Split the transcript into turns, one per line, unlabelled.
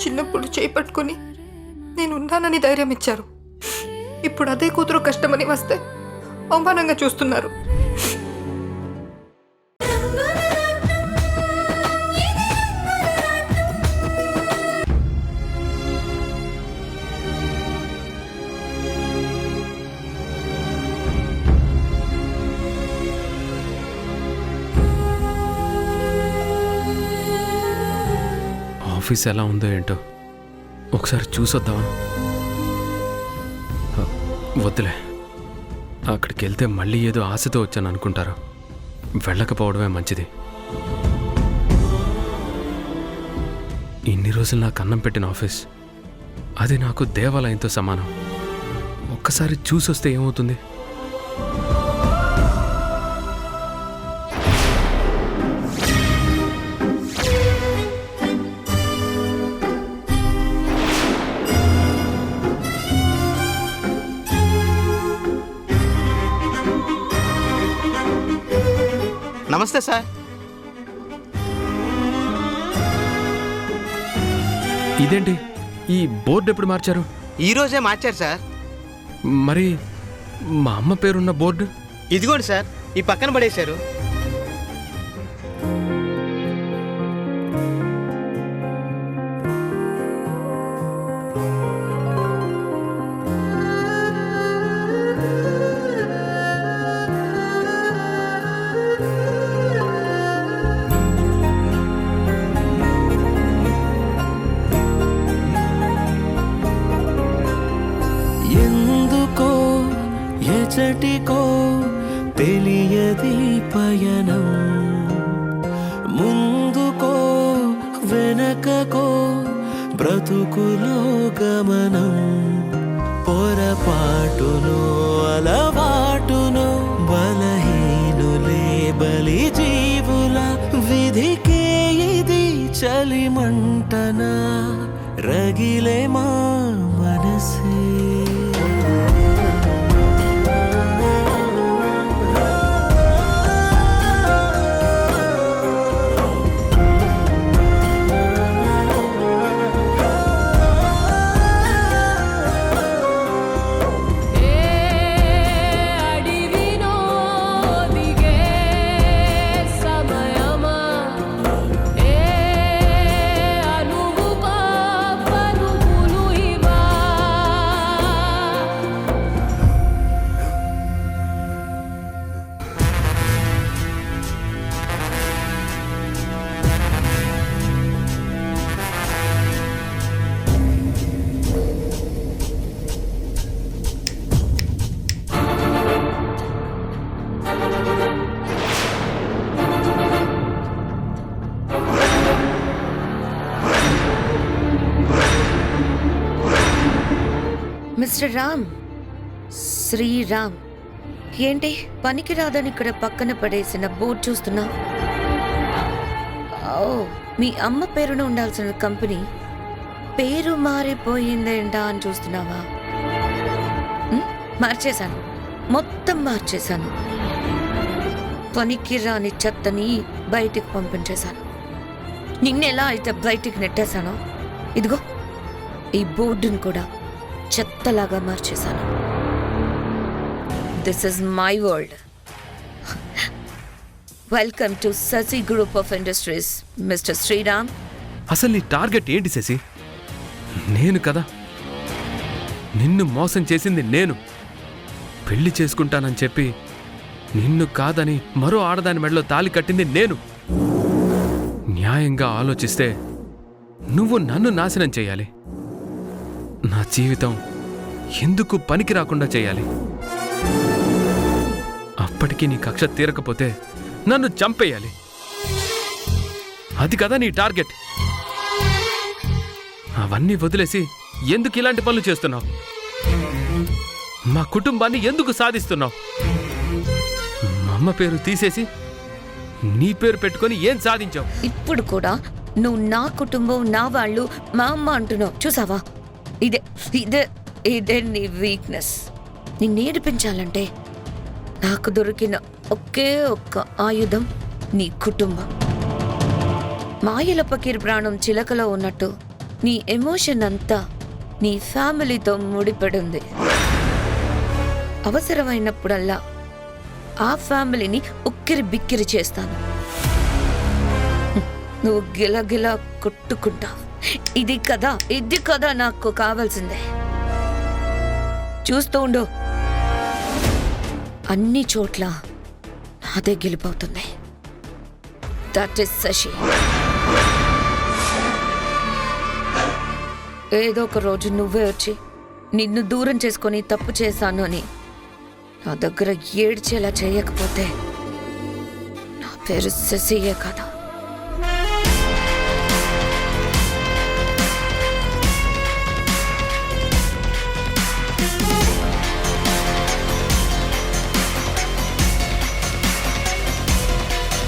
చిన్నప్పుడు చేయి పట్టుకుని నేను ఉన్నానని ధైర్యం ఇచ్చారు. ఇప్పుడు అదే కూతురు కష్టమని వస్తే అవమానంగా చూస్తున్నారు.
ఆఫీస్ ఎలా ఉందో ఏంటో ఒకసారి చూసొద్దామా? వద్దులే, అక్కడికి వెళ్తే మళ్ళీ ఏదో ఆశతో వచ్చాను అనుకుంటారు. వెళ్ళకపోవడమే మంచిది. ఇన్ని రోజులు నాకు అన్నం పెట్టిన ఆఫీస్, అది నాకు దేవాలయంతో సమానం. ఒక్కసారి చూసొస్తే ఏమవుతుంది?
నమస్తే సార్.
ఇదేంటి, ఈ బోర్డు ఎప్పుడు మార్చారు?
ఈరోజే మార్చారు సార్.
మరి మా అమ్మ పేరున్న బోర్డు?
ఇదిగోండి సార్, ఈ పక్కన పడేశారు.
ఎచటికో తెలియది పయనం, ముందుకో వెనకకో బ్రతుకులో గమనం, పొరపాటునో అలవాటునో బలహీనులే బలి జీవుల విధికే ఇది చలిమంటనా రగిలే మా మనసే.
మిస్టర్ రామ్, శ్రీరామ్, ఏంటి పనికి రాదని ఇక్కడ పక్కన పడేసిన బోర్డు చూస్తున్నా? ఓ, మీ అమ్మ పేరున ఉండాల్సిన కంపెనీ పేరు మారిపోయిందేంటా అని చూస్తున్నావా? మార్చేశాను, మొత్తం మార్చేశాను. పనికి రాని చెత్తని బయటికి పంపించేశాను. నిన్నెలా అయితే బయటికి నెట్టేశానో, ఇదిగో ఈ బోర్డును కూడా చెత్తలాగా మార్చేశాను. This is my world. Welcome to Sashi group of industries, mister Sriram.
అసలు నీ టార్గెట్ ఏంటి శశి? నేను కదా, నిన్ను మోసం చేసింది నేను. పెళ్లి చేసుకుంటానని చెప్పి నిన్ను కాదని మరో ఆడదాని మెడలో తాళి కట్టింది నేను. న్యాయంగా ఆలోచిస్తే నువ్వు నన్ను నాశనం చేయాలి. నా జీవితం ఎందుకు పనికి రాకుండా చేయాలి. అప్పటికీ నీ కక్ష తీరకపోతే నన్ను చంపేయాలి. అది కదా నీ టార్గెట్. అవన్నీ వదిలేసి ఎందుకు ఇలాంటి పనులు చేస్తున్నావు? మా కుటుంబాన్ని ఎందుకు సాధిస్తున్నావు? మా అమ్మ పేరు తీసేసి నీ పేరు పెట్టుకొని ఏం సాధించావు?
ఇప్పుడు కూడా నువ్వు నా కుటుంబం, నా వాళ్ళు, మా అమ్మ అంటున్నావు. చూసావా, ఇదే ఇదే ఇదే నీ వీక్నెస్. నిన్ను ఏడిపించాలంటే నాకు దొరికిన ఒకే ఒక్క ఆయుధం నీ కుటుంబం. మాయల పకీర్ ప్రాణం చిలకలో ఉన్నట్టు నీ ఎమోషన్ అంతా నీ ఫ్యామిలీతో ముడిపడింది. అవసరమైనప్పుడల్లా ఆ ఫ్యామిలీని ఉక్కిరి బిక్కిరి చేస్తాను. నువ్వు గిలగిలా కొట్టుకుంటావు. ఇది కదా నాకు కావాల్సిందే. చూస్తూ ఉండు, అన్ని చోట్ల నాదే గెలిపోతుంది. That is Shashi. ఏదో ఒక రోజు నువ్వే వచ్చి నిన్ను దూరం చేసుకొని తప్పు చేశాను అని నా దగ్గర ఏడ్చేలా చేయకపోతే నా పేరు శశియే కదా.